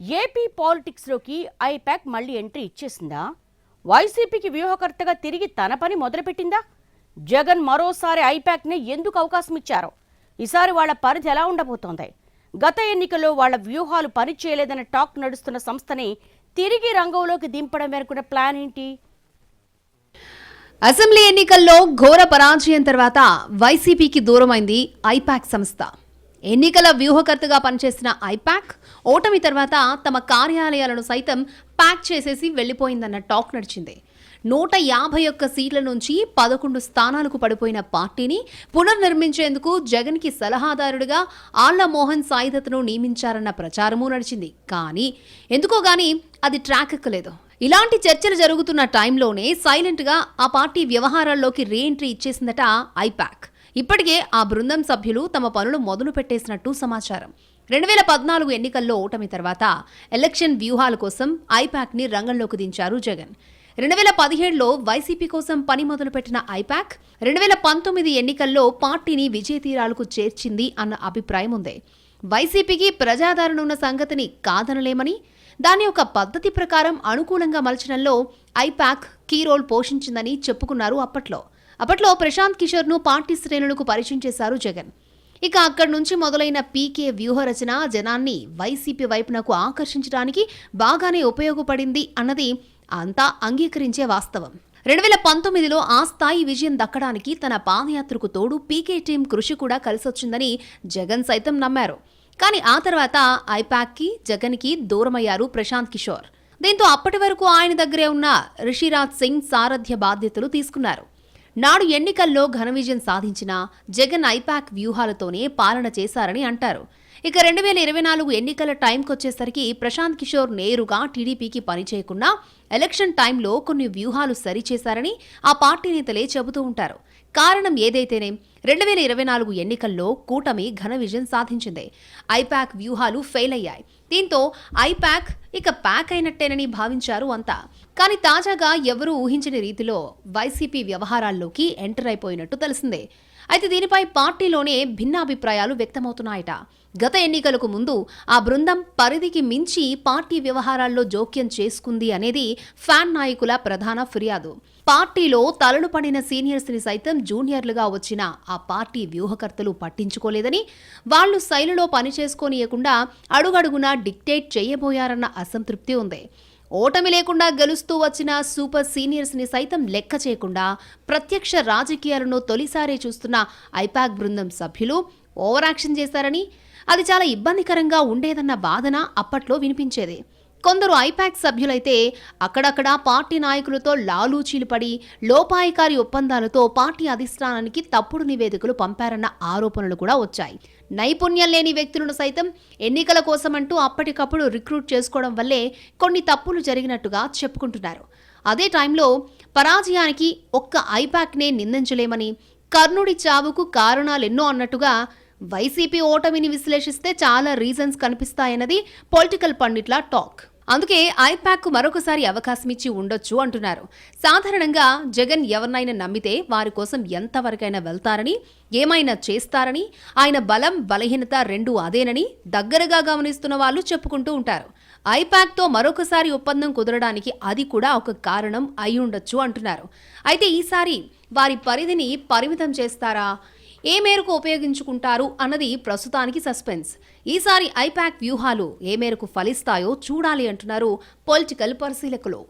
AP పాలిటిక్స్లోకి I-PAC మళ్లీ entry ఇచ్చేసిందా? వైసీపీకి వ్యూహకర్తగా తిరిగి తన పని మొదలుపెట్టిందా? జగన్ మరోసారి ఐపాక్ని ఎందుకు అవకాశం ఇచ్చారో, ఈసారి వాళ్ల పరిధి ఎలా ఉండబోతోంది? గత ఎన్నికల్లో వాళ్ల వ్యూహాలు పనిచేయలేదన్న టాక్ నడుస్తున్న సంస్థని తిరిగి రంగంలోకి దింపడం వెనుకున్న ప్లాన్ ఏంటి? అసెంబ్లీ ఎన్నికల్లో ఘోర పరాజయం తర్వాత వైసీపీకి దూరమైంది ఐపాక్ సంస్థ. ఎన్నికల వ్యూహకర్తగా పనిచేసిన ఐపాక్ ఓటమి తర్వాత తమ కార్యాలయాలను సైతం ప్యాక్ చేసేసి వెళ్లిపోయిందన్న టాక్ నడిచింది. 151 సీట్ల నుంచి 11 స్థానాలకు పడిపోయిన పార్టీని పునర్నిర్మించేందుకు జగన్కి సలహాదారుడిగా ఆళ్ల మోహన్ సాయిదత్ను నియమించారన్న ప్రచారమూ నడిచింది. కానీ ఎందుకో గానీ అది ట్రాక్ ఎక్కలేదు. ఇలాంటి చర్చలు జరుగుతున్న టైంలోనే సైలెంట్గా ఆ పార్టీ వ్యవహారాల్లోకి రీఎంట్రీ ఇచ్చేసిందట ఐపాక్. ఇప్పటికే ఆ బృందం సభ్యులు తమ పనులు మొదలు పెట్టేసినట్టు సమాచారం. 2014 ఎన్నికల్లో ఓటమి తర్వాత ఎలక్షన్ వ్యూహాల కోసం ఐపాక్ని రంగంలోకి దించారు జగన్. 2017లో వైసీపీ కోసం పని మొదలుపెట్టిన ఐపాక్ 2019 ఎన్నికల్లో పార్టీని విజయతీరాలకు చేర్చింది అన్న అభిప్రాయం ఉంది. వైసీపీకి ప్రజాదరణ ఉన్న సంగతిని కాదనలేమని, దాని యొక్క పద్ధతి ప్రకారం అనుకూలంగా మలచడంలో ఐపాక్ కీ రోల్ పోషించిందని చెప్పుకున్నారు. అప్పట్లో ప్రశాంత్ కిషోర్ను పార్టీ శ్రేణులకు పరిచయం చేశారు జగన్. ఇక అక్కడి నుంచి మొదలైన పీకే వ్యూహరచన జనాన్ని వైసీపీ వైపునకు ఆకర్షించడానికి బాగానే ఉపయోగపడింది అన్నది అంతా అంగీకరించే వాస్తవం. 2019లో ఆ స్థాయి విజయం దక్కడానికి తన పాదయాత్రకు తోడు పీకే టీం కృషి కూడా కలిసొచ్చిందని జగన్ సైతం నమ్మారు. కానీ ఆ తర్వాత ఐపాక్కి జగన్కి దూరమయ్యారు ప్రశాంత్ కిషోర్. దీంతో అప్పటి వరకు ఆయన దగ్గరే ఉన్న రిషిరాజ్ సింగ్ సారథ్య బాధ్యతలు తీసుకున్నారు. నాడు ఎన్నికల్లో ఘన విజయం సాధించిన జగన్ ఐపాక్ వ్యూహాలతోనే పాలన చేశారని అంటారు. ఇక 2024 ఎన్నికల టైంకొచ్చేసరికి ప్రశాంత్ కిషోర్ నేరుగా టీడీపీకి పనిచేయకుండా ఎలక్షన్ టైంలో కొన్ని వ్యూహాలు సరిచేశారని ఆ పార్టీ నేతలే చెబుతూ ఉంటారు. కారణం ఏదైతేనే 2024 ఎన్నికల్లో కూటమి ఘన విజయం సాధించింది. ఐపాక్ వ్యూహాలు ఫెయిల్ అయ్యాయి. దీంతో ఐపాక్ ఇక ప్యాక్ అయినట్టేనని భావించారు అంతా. కానీ తాజాగా ఎవరూ ఊహించని రీతిలో వైసీపీ వ్యవహారాల్లోకి ఎంటర్ అయిపోయినట్టు తెలిసిందే. అయితే దీనిపై పార్టీలోనే భిన్నాభిప్రాయాలు వ్యక్తమవుతున్నాయట. గత ఎన్నికలకు ముందు ఆ బృందం పరిధికి మించి పార్టీ వ్యవహారాల్లో జోక్యం చేసుకుంది అనేది ఫ్యాన్ నాయకుల ప్రధాన ఫిర్యాదు. పార్టీలో తలలు పడిన సీనియర్స్ ని సైతం జూనియర్లుగా వచ్చిన ఆ పార్టీ వ్యూహకర్తలు పట్టించుకోలేదని, వాళ్లు శైలిలో పనిచేసుకోనీయకుండా అడుగడుగునా డిక్టేట్ చేయబోయారన్న అసంతృప్తి ఉంది. ఓటమి లేకుండా గెలుస్తూ వచ్చిన సూపర్ సీనియర్స్ ని సైతం లెక్క చేయకుండా ప్రత్యక్ష రాజకీయాలను తొలిసారే చూస్తున్న ఐపాక్ బృందం సభ్యులు ఓవర్ యాక్షన్ చేశారని, అది చాలా ఇబ్బందికరంగా ఉండేదన్న వాదన అప్పట్లో వినిపించేది. కొందరు ఐపాక్ సభ్యులైతే అక్కడక్కడా పార్టీ నాయకులతో లాలూచీలు పడి లోపాయికారి ఒప్పందాలతో పార్టీ అధిష్టానానికి తప్పుడు నివేదికలు పంపారన్న ఆరోపణలు కూడా వచ్చాయి. నైపుణ్యం లేని వ్యక్తులను సైతం ఎన్నికల కోసమంటూ అప్పటికప్పుడు రిక్రూట్ చేసుకోవడం వల్లే కొన్ని తప్పులు జరిగినట్టుగా చెప్పుకుంటున్నారు. అదే టైంలో పరాజయానికి ఒక్క ఐపాక్నే నిందించలేమని, కర్ణుడి చావుకు కారణాలెన్నో అన్నట్టుగా వైసీపీ ఓటమిని విశ్లేషిస్తే చాలా రీజన్స్ కనిపిస్తాయన్నది పొలిటికల్ పండిట్ల టాక్. అందుకే ఐపాక్ మరొకసారి అవకాశం ఇచ్చి ఉండొచ్చు అంటున్నారు. సాధారణంగా జగన్ ఎవరినైనా నమ్మితే వారి కోసం ఎంతవరకైనా వెళ్తారని, ఏమైనా చేస్తారని, ఆయన బలం బలహీనత రెండూ అదేనని దగ్గరగా గమనిస్తున్న వాళ్ళు చెప్పుకుంటూ ఉంటారు. ఐపాక్తో మరొకసారి ఒప్పందం కుదరడానికి అది కూడా ఒక కారణం అయి ఉండొచ్చు అంటున్నారు. అయితే ఈసారి వారి పరిధిని పరిమితం చేస్తారా, ఏ మేరకు ఉపయోగించుకుంటారు అన్నది ప్రస్తుతానికి సస్పెన్స్. ఈసారి ఐపాక్ వ్యూహాలు ఏ మేరకు ఫలిస్తాయో చూడాలి అంటున్నారు పొలిటికల్ పరిశీలకులు.